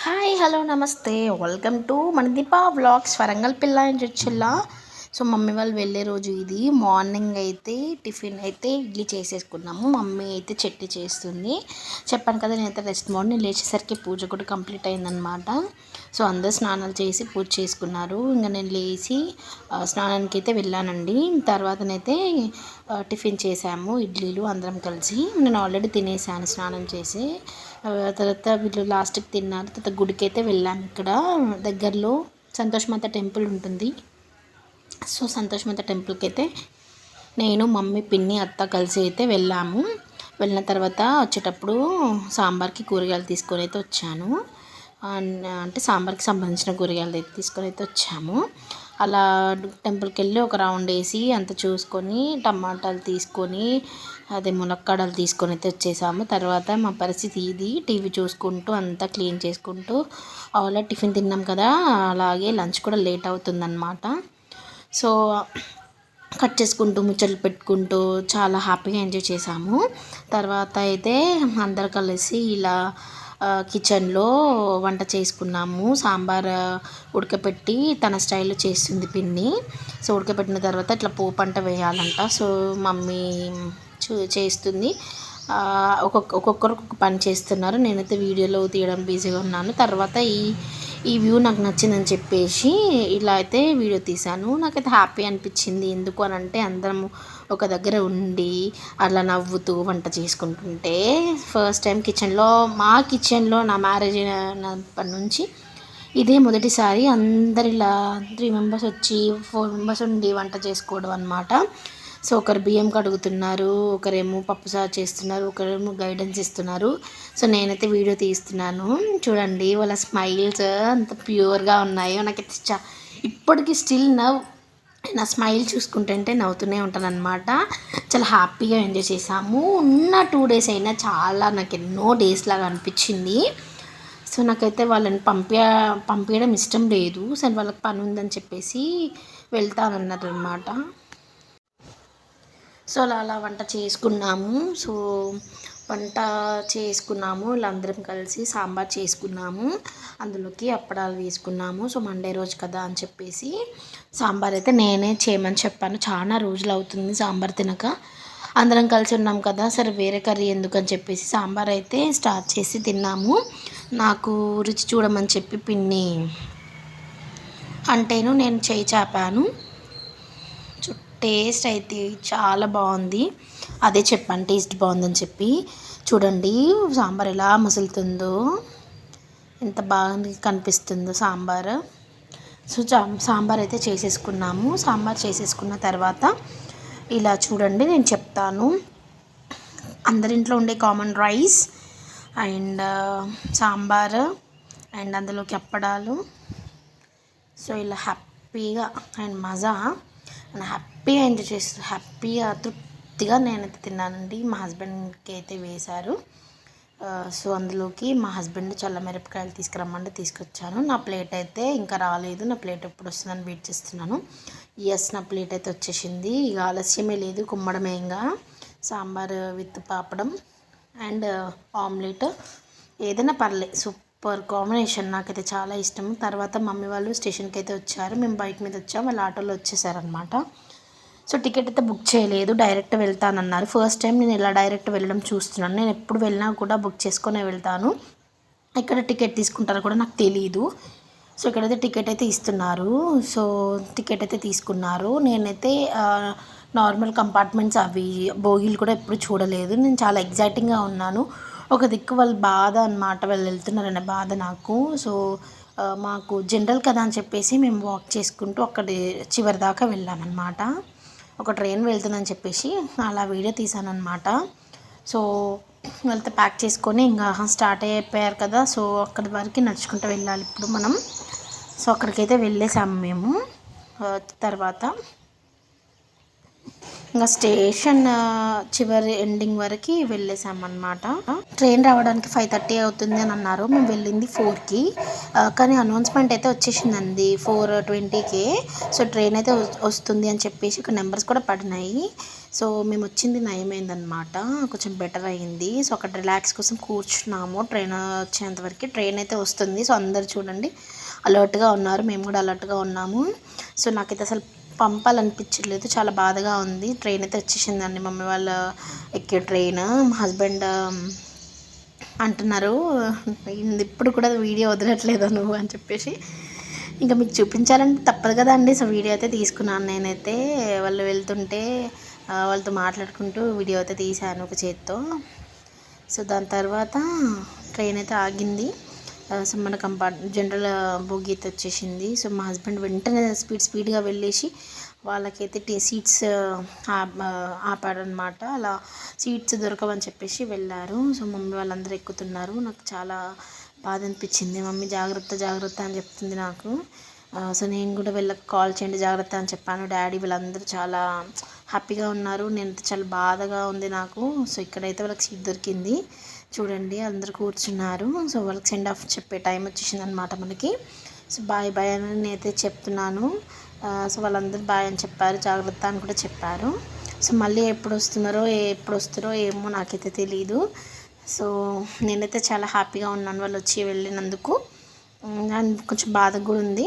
Hi hello నమస్తే welcome to మన Deepa vlogs Warangal పిల్ల అని చుచ్చిల్లా. సో మమ్మీ వాళ్ళు వెళ్ళే రోజు ఇది. మార్నింగ్ అయితే టిఫిన్ అయితే ఇడ్లీ చేసేసుకున్నాము. మమ్మీ అయితే చట్నీ చేస్తుంది. చెప్పాను కదా నేనైతే రెస్ట్ మార్నింగ్ లేచేసరికి పూజ కూడా కంప్లీట్ అయిందనమాట. సో అందరు స్నానాలు చేసి పూజ చేసుకున్నారు. ఇంకా నేను లేచి స్నానానికి అయితే వెళ్ళానండి. తర్వాతనైతే టిఫిన్ చేసాము, ఇడ్లీలు అందరం కలిసి. నేను ఆల్రెడీ తినేసాను స్నానం చేసి. తర్వాత వీళ్ళు లాస్ట్కి తిన్నారు. తర్వాత గుడికి అయితే వెళ్ళాము. ఇక్కడ దగ్గరలో సంతోషమాత టెంపుల్ ఉంటుంది. సో సంతోషమాత టెంపుల్కి అయితే నేను మమ్మీ పిన్ని అత్త కలిసి అయితే వెళ్ళాము. వెళ్ళిన తర్వాత వచ్చేటప్పుడు సాంబార్కి కూరగాయలు తీసుకొని అయితే వచ్చాను. అంటే సాంబార్కి సంబంధించిన కూరగాయలు అయితే తీసుకొని అయితే వచ్చాము. అలా టెంపుల్కి వెళ్ళి ఒక రౌండ్ వేసి అంత చూసుకొని టమాటాలు తీసుకొని అదే ములక్కాడలు తీసుకొని అయితే వచ్చేసాము. తర్వాత మా పరిస్థితి ఇది, టీవీ చూసుకుంటూ అంతా క్లీన్ చేసుకుంటూ ఆల్రెడీ టిఫిన్ తిన్నాం కదా, అలాగే లంచ్ కూడా లేట్ అవుతుందన్నమాట. సో కట్ చేసుకుంటూ ముచ్చట్లు పెట్టుకుంటూ చాలా హ్యాపీగా ఎంజాయ్ చేసాము. తర్వాత అయితే అందరు కలిసి ఇలా కిచెన్లో వంట చేసుకున్నాము. సాంబార్ ఉడకపెట్టి తన స్టైల్లో చేస్తుంది పిన్ని. సో ఉడకపెట్టిన తర్వాత ఇట్లా పోపు అంట వేయాలంట. సో మమ్మీ చేస్తుంది. ఒక్కొక్కరు ఒక్కొక్క పని చేస్తున్నారు. నేనైతే వీడియోలో తీయడం బిజీగా ఉన్నాను. తర్వాత ఈ వ్యూ నాకు నచ్చిందని చెప్పేసి ఇలా అయితే వీడియో తీశాను. నాకైతే హ్యాపీ అనిపించింది. ఎందుకు అని అంటే అందరం ఒక దగ్గర ఉండి అలా నవ్వుతూ వంట చేసుకుంటుంటే ఫస్ట్ టైం మా కిచెన్లో నా మ్యారేజ్ అయినప్పటి నుంచి ఇదే మొదటిసారి అందరు ఇలా 3 మెంబర్స్ వచ్చి 4 మెంబర్స్ ఉండి వంట చేసుకోవడం అనమాట. సో ఒకరు బియ్యం కడుగుతున్నారు, ఒకరేమో పప్పుసారు చేస్తున్నారు, ఒకరేమో గైడెన్స్ ఇస్తున్నారు. సో నేనైతే వీడియో తీస్తున్నాను. చూడండి వాళ్ళ స్మైల్స్ అంత ప్యూర్గా ఉన్నాయో. నాకైతే ఇప్పటికీ స్టిల్ నా స్మైల్ చూసుకుంటుంటే నవ్వుతూనే ఉంటాను అనమాట. చాలా హ్యాపీగా ఎంజాయ్ చేసాము. ఉన్న 2 days అయినా చాలా నాకు ఎన్నో డేస్ లాగా అనిపించింది. సో నాకైతే వాళ్ళని పంపించడం ఇష్టం లేదు. సరే వాళ్ళకి పని ఉందని చెప్పేసి వెళ్తానన్నారు అనమాట. సో అలా వంట చేసుకున్నాము. సో వంట చేసుకున్నాము ఇలా అందరం కలిసి. సాంబార్ చేసుకున్నాము, అందులోకి అప్పడాలు వేసుకున్నాము. సో మండే రోజు కదా అని చెప్పేసి సాంబార్ అయితే నేనే చేయమని చెప్పాను. చాలా రోజులు అవుతుంది సాంబార్ తినక. అందరం కలిసి ఉన్నాం కదా, సరే వేరే కర్రీ ఎందుకని చెప్పేసి సాంబార్ అయితే స్టార్ట్ చేసి తిన్నాము. నాకు రుచి చూడమని చెప్పి పిన్ని అంటేను నేను చేయి చాపాను. టేస్ట్ అయితే చాలా బాగుంది. అదే చెప్పాను టేస్ట్ బాగుందని చెప్పి. చూడండి సాంబార్ ఎలా మసులుతుందో, ఎంత బాగా కనిపిస్తుందో సాంబార్. సో సాంబార్ అయితే చేసేసుకున్నాము. సాంబార్ చేసేసుకున్న తర్వాత ఇలా చూడండి నేను చెప్తాను. అందరింట్లో ఉండే common rice and sambar and అందులోకి అప్పడాలు. సో ఇలా హ్యాపీగా అండ్ మజా హ్యాపీగా ఎంజాయ్ చేస్తూ హ్యాపీగా తృప్తిగా నేనైతే తిన్నానండి. మా హస్బెండ్కి అయితే వేశారు. సో అందులోకి మా హస్బెండ్ చల్ల మిరపకాయలు తీసుకురమ్మంటే తీసుకొచ్చాను. నా ప్లేట్ అయితే ఇంకా రాలేదు. నా ప్లేట్ ఎప్పుడు వస్తుందని వెయిట్ చేస్తున్నాను. నా ప్లేట్ అయితే వచ్చేసింది. ఇక ఆలస్యమే లేదు, కుమ్మడమే. ఇంకా sambar with Pampadum and omelette ఏదైనా పర్లేదు, సూపర్ కాంబినేషన్. నాకైతే చాలా ఇష్టం. తర్వాత మమ్మీ వాళ్ళు స్టేషన్కి అయితే వచ్చారు. మేము బైక్ మీద వచ్చాము, వాళ్ళు ఆటోలో వచ్చేసారనమాట. సో టికెట్ అయితే బుక్ చేయలేదు, డైరెక్ట్ వెళ్తానన్నారు. ఫస్ట్ టైం నేను ఇలా డైరెక్ట్ వెళ్ళడం చూస్తున్నాను. నేను ఎప్పుడు వెళ్ళినా కూడా బుక్ చేసుకునే వెళ్తాను. ఎక్కడ టికెట్ తీసుకుంటారో కూడా నాకు తెలియదు. సో ఇక్కడైతే టికెట్ అయితే ఇస్తున్నారు. సో టికెట్ అయితే తీసుకున్నారు. నేనైతే నార్మల్ కంపార్ట్మెంట్స్ అవి బోగీలు కూడా ఎప్పుడు చూడలేదు. నేను చాలా ఎగ్జైటింగ్గా ఉన్నాను. ఒక దిక్కు వాళ్ళు బాధ అనమాట, వాళ్ళు వెళ్తున్నారనే బాధ నాకు. సో మాకు జనరల్ కదా అని చెప్పేసి మేము వాక్ చేసుకుంటూ అక్కడి చివరి దాకా వెళ్ళామన్నమాట. ఒక ట్రైన్ వెళ్తుందని చెప్పేసి అలా వీడియో తీసాను అనమాట. సో వెళ్తే ప్యాక్ చేసుకొని ఇంకా స్టార్ట్ అయిపోయారు కదా. సో అక్కడి వరకు నడుచుకుంటూ వెళ్ళాలి ఇప్పుడు మనం. సో అక్కడికైతే వెళ్ళేసాము మేము. తర్వాత ఇంకా స్టేషన్ చివరి ఎండింగ్ వరకు వెళ్ళేసామన్నమాట. ట్రైన్ రావడానికి 5:30 అవుతుంది అని అన్నారు. మేము వెళ్ళింది 4కి. కానీ అనౌన్స్మెంట్ అయితే వచ్చేసిందండి 4:20కే. సో ట్రైన్ అయితే వస్తుంది అని చెప్పేసి ఇక్కడ నెంబర్స్ కూడా పడినాయి. సో మేము వచ్చింది నయమైందనమాట, కొంచెం బెటర్ అయ్యింది. సో అక్కడ రిలాక్స్ కోసం కూర్చున్నాము ట్రైన్ వచ్చేంతవరకు. ట్రైన్ అయితే వస్తుంది. సో అందరు చూడండి అలర్ట్గా ఉన్నారు, మేము కూడా అలర్ట్గా ఉన్నాము. సో నాకైతే అసలు పంపాలనిపించలేదు, చాలా బాధగా ఉంది. ట్రైన్ అయితే వచ్చేసిందండి, మమ్మీ వాళ్ళ ఎక్కే ట్రైన్. మా హస్బెండ్ అంటున్నారు ఇప్పుడు కూడా వీడియో వదలట్లేదు నువ్వు అని చెప్పేసి. ఇంకా మీకు చూపించాలంటే తప్పదు కదండి. సో వీడియో అయితే తీసుకున్నాను నేనైతే. వాళ్ళు వెళ్తుంటే వాళ్ళతో మాట్లాడుకుంటూ వీడియో అయితే తీశాను ఒక చేత్తో. సో దాని తర్వాత ట్రైన్ అయితే ఆగింది. సో మన జనరల్ బోగి అయితే వచ్చేసింది. సో మా హస్బెండ్ వెంటనే స్పీడ్గా వెళ్ళేసి వాళ్ళకైతే సీట్స్ ఆపాడనమాట. అలా సీట్స్ దొరకవని చెప్పేసి వెళ్ళారు. సో మమ్మీ వాళ్ళందరూ ఎక్కుతున్నారు. నాకు చాలా బాధ అనిపించింది. మమ్మీ జాగ్రత్త జాగ్రత్త అని చెప్తుంది నాకు. సో నేను కూడా వీళ్ళకి కాల్ చేయండి జాగ్రత్త అని చెప్పాను. డాడీ వీళ్ళందరూ చాలా హ్యాపీగా ఉన్నారు. నేను చాలా బాధగా ఉంది నాకు. సో ఇక్కడైతే వాళ్ళకి సీట్ దొరికింది. చూడండి అందరు కూర్చున్నారు. సో వాళ్ళకి సెండ్ ఆఫ్ చెప్పే టైం వచ్చేసింది అనమాట మనకి. సో బాయ్ బాయ్ అని నేనైతే చెప్తున్నాను. సో వాళ్ళందరూ బాయ్ అని చెప్పారు, జాగ్రత్త అని కూడా చెప్పారు. సో మళ్ళీ ఎప్పుడు వస్తారో ఏమో నాకైతే తెలీదు. సో నేనైతే చాలా హ్యాపీగా ఉన్నాను వాళ్ళు వచ్చి వెళ్ళినందుకు. అండ్ కొంచెం బాధ కూడా ఉంది.